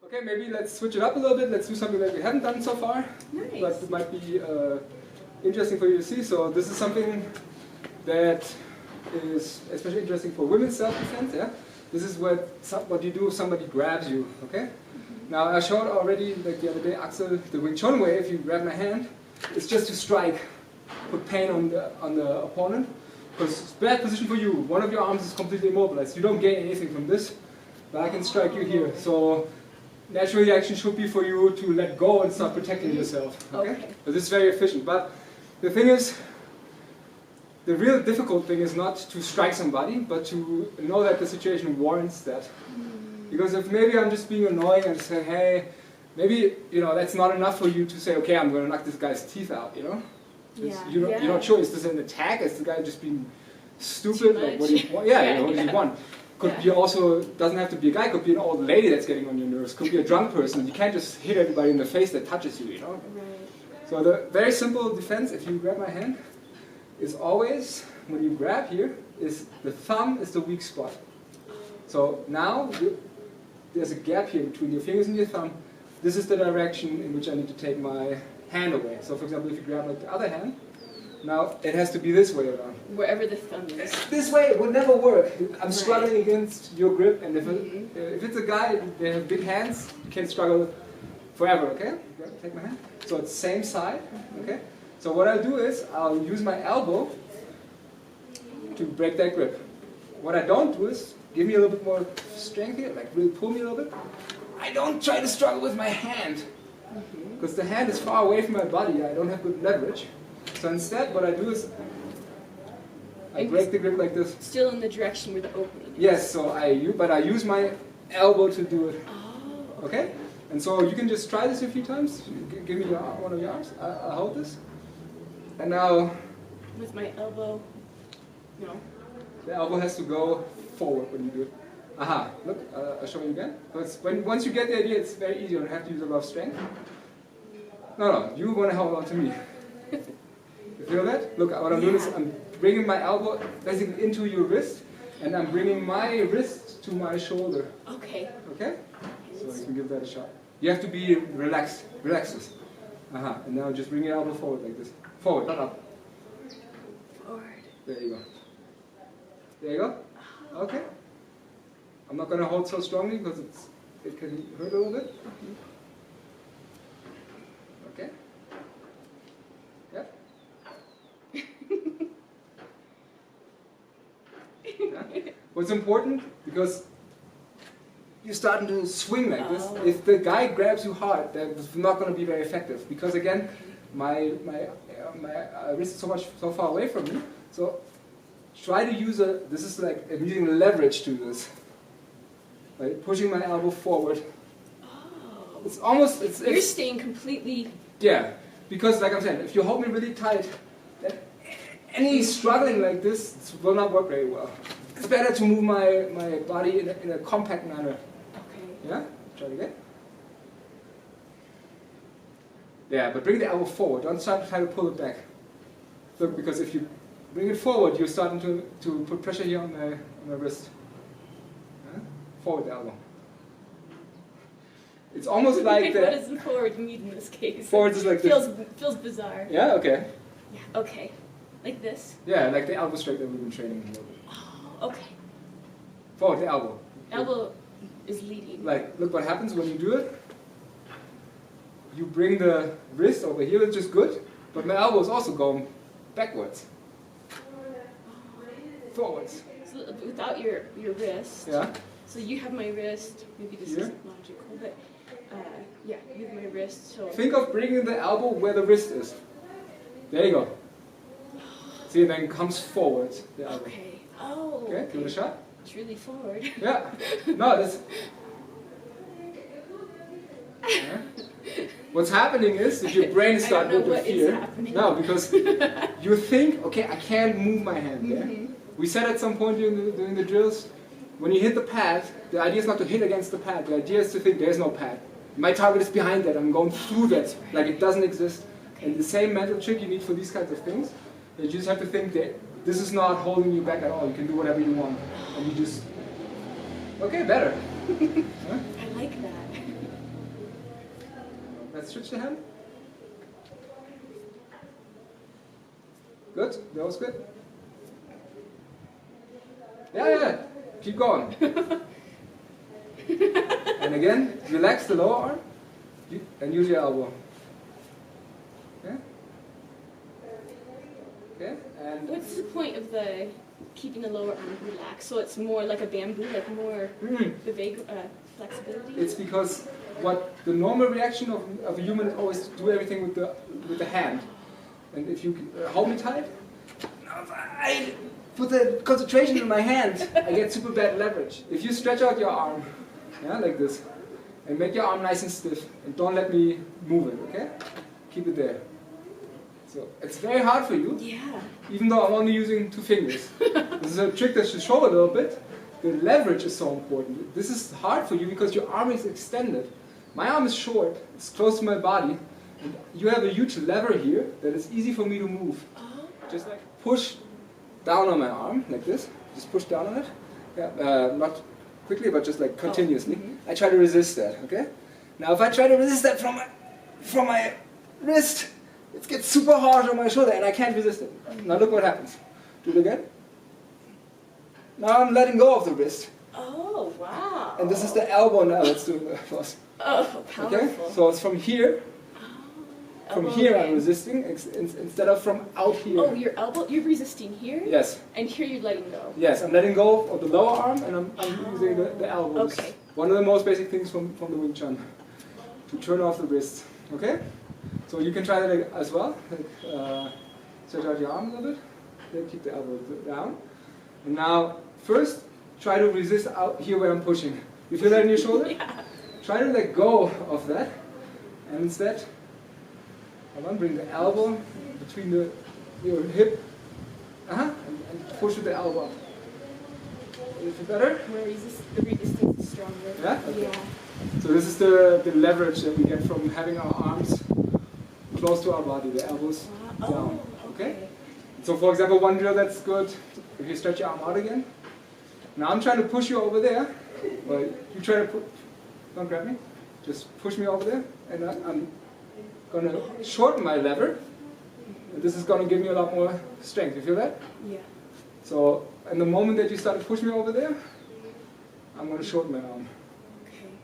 Okay, maybe let's switch it up a little bit. Let's do something that we haven't done so far. Nice. But it might be interesting for you to see. So this is something that is especially interesting for women's self-defense. Yeah, this is what you do if somebody grabs you. Okay. Now I showed already, like the other day, Axel, the Wing Chun way. If you grab my hand, it's just to strike, put pain on the opponent. Because it's a bad position for you. One of your arms is completely immobilized. You don't gain anything from this, but I can strike you here. So natural reaction should be for you to let go and start protecting yourself. Okay? But this is very efficient. But the thing is, the real difficult thing is not to strike somebody, but to know that the situation warrants that. Because if maybe I'm just being annoying and say, hey, maybe that's not enough for you to say, okay, I'm going to knock this guy's teeth out. You're not sure, is this an attack? Is the guy just being stupid? Like, what do you want? Yeah, what does he want? Could be also, doesn't have to be a guy, could be an old lady that's getting on your nerves, could be a drunk person. You can't just hit everybody in the face that touches you, Right. So the very simple defense, if you grab my hand, is always, when you grab here, is the thumb is the weak spot. So now, there's a gap here between your fingers and your thumb. This is the direction in which I need to take my hand away. So for example, if you grab like the other hand, now it has to be this way around. Wherever the thumb is. This way it would never work. I'm struggling against your grip, and if it's a guy, they have big hands, you can struggle forever, okay? Take my hand. So it's same side, okay? So what I'll do is, I'll use my elbow to break that grip. What I don't do is, give me a little bit more strength here, like really pull me a little bit. I don't try to struggle with my hand. Because the hand is far away from my body, I don't have good leverage. So instead, what I do is, I break the grip like this. Still in the direction where the opening is. Yes, so I use my elbow to do it. Oh. Okay? And so you can just try this a few times. Give me one of your arms. I'll hold this. And now... With my elbow, no. The elbow has to go forward when you do it. Aha, look, I'll show you again. Once you get the idea, it's very easy. You don't have to use a lot of strength. No, you want to hold on to me. You feel that? Look, what I'm doing is I'm bringing my elbow basically into your wrist, and I'm bringing my wrist to my shoulder. Okay. Okay? So you can give that a shot. You have to be relaxed. Relax this. Aha, and now just bring your elbow forward like this. Forward, not up. Forward. There you go. There you go. Okay. I'm not going to hold so strongly because it can hurt a little bit. Okay. Yep. Yeah. What's important, because you're starting to swing like this, if the guy grabs you hard, that's not going to be very effective. Because again, my wrist is so far away from me. So try to use this is like I'm using leverage to this. Right, pushing my elbow forward. Oh. It's almost, You're staying completely... Yeah, because like I'm saying, if you hold me really tight, then any struggling like this will not work very well. It's better to move my body in a compact manner. Okay. Yeah? Try it again. Yeah, but bring the elbow forward. Don't try to pull it back. Look, because if you bring it forward, you're starting to put pressure here on my wrist. Forward the elbow. It's almost like that. What does the forward mean in this case? Forward is like this. this. Feels bizarre. Yeah, okay. Yeah, okay. Like this? Yeah, like the elbow straight that we've been training a little bit. Oh, okay. Forward the elbow. Elbow is leading. Like, look what happens when you do it. You bring the wrist over here, which is good, but my elbow is also going backwards. Forwards. So without your wrist. Yeah. So you have my wrist, maybe this isn't logical, but yeah, you have my wrist, so... Think of bringing the elbow where the wrist is. There you go. See, and then comes forward, the elbow. Okay. Oh, okay. Give it a shot. It's really forward. Yeah. No, that's... Yeah. What's happening is that your brain starts with fear. No, because you think, okay, I can't move my hand there. We said at some point during the drills, when you hit the pad, the idea is not to hit against the pad. The idea is to think there's no pad. My target is behind that. I'm going through that, like it doesn't exist. And the same mental trick you need for these kinds of things, you just have to think that this is not holding you back at all. You can do whatever you want. And you just, okay, better. I like that. Let's switch the hand. Good, that was good. Yeah. Keep going. And again, relax the lower arm and use your elbow. Okay, and what's the point of the keeping the lower arm relaxed? So it's more like a bamboo, like more the vague flexibility? it's because what the normal reaction of a human is always to do everything with the hand. And if you hold me tight, if I put the concentration in my hand, I get super bad leverage. If you stretch out your arm, like this, and make your arm nice and stiff, and don't let me move it, okay? Keep it there. So it's very hard for you, even though I'm only using 2 fingers. This is a trick that should show a little bit. The leverage is so important. This is hard for you because your arm is extended. My arm is short, it's close to my body, and you have a huge lever here that is easy for me to move. Just like push down on my arm, like this. Just push down on it. Not quickly, but just like continuously. I try to resist that, okay? Now if I try to resist that from my wrist, it gets super hard on my shoulder and I can't resist it. Now look what happens. Do it again. Now I'm letting go of the wrist. Oh, wow. And this is the elbow now. Let's do it first. Oh, powerful. Okay? So it's from here. From here I'm resisting instead of from out here. Oh, your elbow, you're resisting here? Yes. And here you're letting go? Yes, I'm letting go of the lower arm and I'm using the elbows. Okay. One of the most basic things from the Wing Chun. To turn off the wrist. Okay? So you can try that as well. Stretch out your arm a little bit. Then keep the elbow down. And now, first, try to resist out here where I'm pushing. You feel that in your shoulder? Yeah. Try to let go of that. And instead, bring the elbow between your hip. And push with the elbow up. A little better? Where the resistance is stronger. Yeah? Okay. Yeah. So this is the leverage that we get from having our arms close to our body, the elbows down. Okay? So for example, one drill that's good, if you stretch your arm out again. Now I'm trying to push you over there. Well, you try to don't grab me. Just push me over there. And I'm going to shorten my lever. And this is going to give me a lot more strength. You feel that? Yeah. So in the moment that you start to push me over there, I'm going to shorten my arm.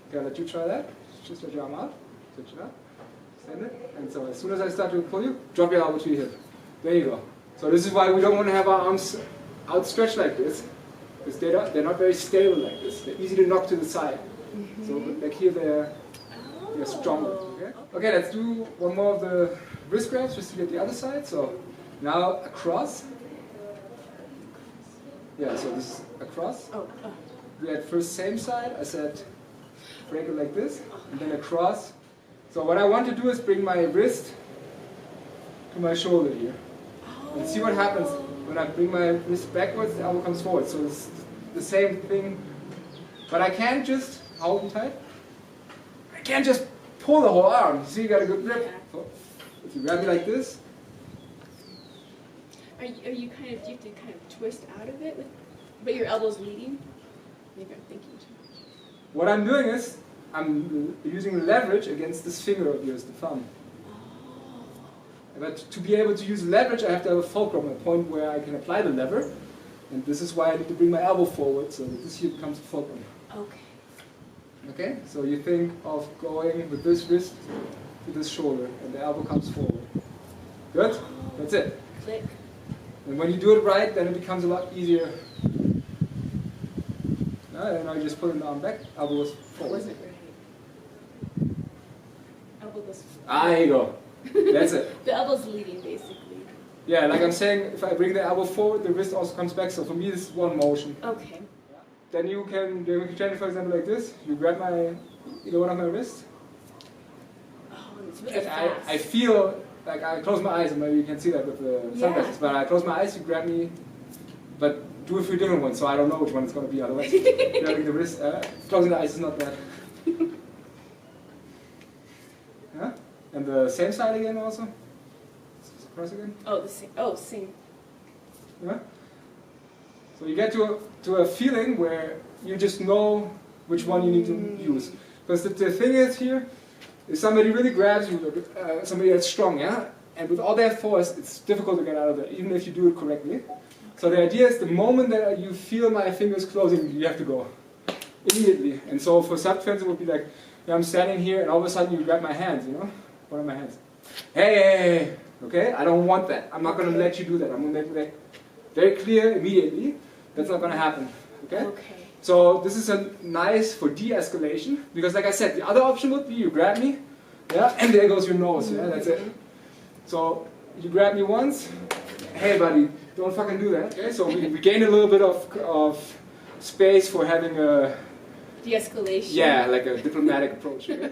Okay, I'll let you try that. Just stretch your arm out. Stretch it out. Extend it. And so as soon as I start to pull you, drop your elbow to your hip. There you go. So this is why we don't want to have our arms outstretched like this. Because they're not very stable like this. They're easy to knock to the side. So like here they're stronger. Okay, let's do one more of the wrist grabs just to get the other side. So now across. Yeah, so this is across. We had first same side. I said break it like this, and then across. So what I want to do is bring my wrist to my shoulder here. And see what happens when I bring my wrist backwards, the elbow comes forward. So it's the same thing. But I can't just hold it tight. I can't just pull the whole arm. You see, you got a good grip. So if you grab me like this. Do you have to kind of twist out of it, but your elbow's leading? Maybe I'm thinking too much. What I'm doing is, I'm using leverage against this finger of yours, the thumb. But to be able to use leverage, I have to have a fulcrum, a point where I can apply the lever. And this is why I need to bring my elbow forward, so that this here becomes a fulcrum. Okay. Okay, so you think of going with this wrist to this shoulder, and the elbow comes forward. Good? That's it. Click. And when you do it right, then it becomes a lot easier. And now you just put the arm back, elbow goes forward. Wasn't right. Elbow goes forward. There you go. That's it. The elbow's leading, basically. Yeah, like I'm saying, if I bring the elbow forward, the wrist also comes back. So for me, this is one motion. Okay. Then you can train it, for example, like this. You grab either one of my wrists. Oh, and it's really And fast. I feel like I close my eyes, and maybe you can see that with the sunglasses. But I close my eyes, you grab me, but do a few different ones, so I don't know which one it's going to be. Otherwise, grabbing the wrist, closing the eyes is not bad. Yeah? And the same side again also. Across again. Oh, the same. Oh, same. Yeah? So you get to a feeling where you just know which one you need to use. Because the thing is here, if somebody really grabs you, somebody that's strong, yeah, and with all that force, it's difficult to get out of it, even if you do it correctly. So the idea is the moment that you feel my fingers closing, you have to go immediately. And so for self-defense, it would be like, yeah, I'm standing here, and all of a sudden you grab my hands, you know, one of my hands. Hey, okay, I don't want that. I'm not going to let you do that. I'm going to make it very clear immediately. That's not going to happen. Okay? Okay. So this is a nice for de-escalation, because like I said, the other option would be you grab me, yeah, and there goes your nose, yeah, that's it. So you grab me once, hey buddy, don't fucking do that. Okay, so we gain a little bit of space for having a De-escalation. yeah, like a diplomatic approach. Okay?